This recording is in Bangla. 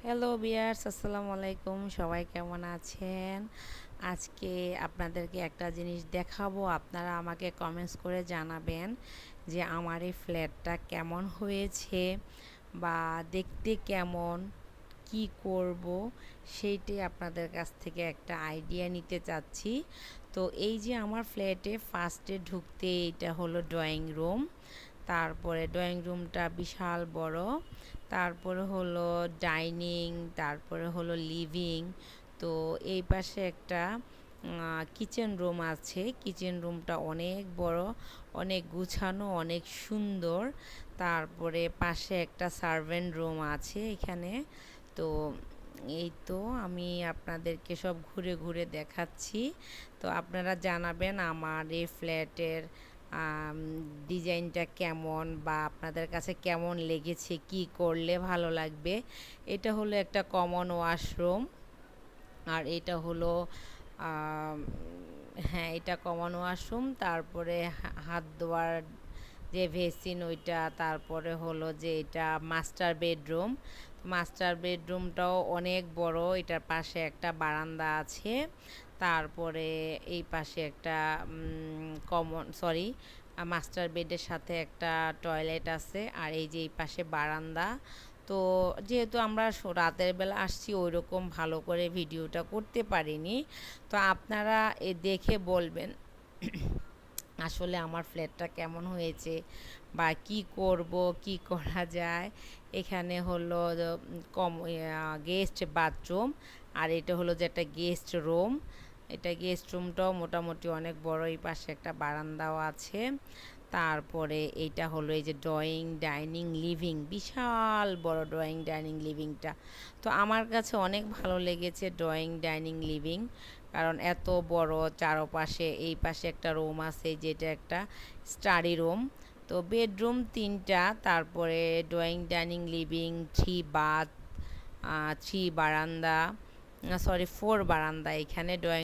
হ্যালো বিয়ার্স, আসসালামু আলাইকুম। সবাই কেমন আছেন? আজকে আপনাদেরকে একটা জিনিস দেখাবো। আপনারা আমাকে কমেন্টস করে জানাবেন যে আমার এই ফ্ল্যাটটা কেমন হয়েছে বা দেখতে কেমন, কি করব সেইটাই আপনাদের কাছ থেকে একটা আইডিয়া নিতে চাচ্ছি। তো এই যে আমার ফ্ল্যাটে ফার্স্টে ঢুকতে এটা হলো ড্রয়িং রুম। তারপরে ড্রয়িং রুমটা বিশাল বড়। তারপরে হলো ডাইনিং, তারপরে হলো লিভিং। তো এই পাশে একটা কিচেন রুম আছে। কিচেন রুমটা অনেক বড়, অনেক গুছানো, অনেক সুন্দর। তারপরে পাশে একটা সার্ভেন্ট রুম আছে এখানে। তো এই তো আমি আপনাদেরকে সব ঘুরে ঘুরে দেখাচ্ছি। তো আপনারা জানাবেন আমার এই ফ্ল্যাটের ডিজাইনটা কেমন বা আপনাদের কাছে কেমন লেগেছে, কি করলে ভালো লাগবে। এটা হলো একটা কমন ওয়াশরুম। আর এটা হলো আম, হ্যাঁ, এটা কমন ওয়াশরুম। তারপরে হাত ধোয়ার যে ভেসিন ওইটা। তারপরে হলো যে এটা মাস্টার বেডরুম। মাস্টার বেডরুমটাও অনেক বড়। এটার পাশে একটা বারান্দা আছে। তারপরে এই পাশে একটা মাস্টার বেডের সাথে একটা টয়লেট আছে। আর এই যে এই পাশে বারান্দা। তো যেহেতু আমরা রাতের বেলা আসছি, ওই রকম ভালো করে ভিডিওটা করতে পারিনি। তো আপনারা দেখে বলবেন আসলে আমার ফ্ল্যাটটা কেমন হয়েছে বা কি করব, কি করা যায়। এখানে হলো কম গেস্ট বাথরুম। আর এটা হলো যে একটা গেস্ট রুম। এটা গেস্ট রুমটাও মোটামুটি অনেক বড়। এই পাশে একটা বারান্দাও আছে। তারপরে এইটা হলো এই যে ড্রয়িং ডাইনিং লিভিং, বিশাল বড় ড্রয়িং ডাইনিং লিভিংটা। তো আমার কাছে অনেক ভালো লেগেছে ড্রয়িং ডাইনিং লিভিং, কারণ এত বড়। চারপাশে এই পাশে একটা রুম আছে যেটা একটা স্টাডি রুম। তো বেডরুম তিনটা, তারপরে drawing dining living, three bath, three বারান্দা, ফোর বারান্দা এখানে ড্রয়িং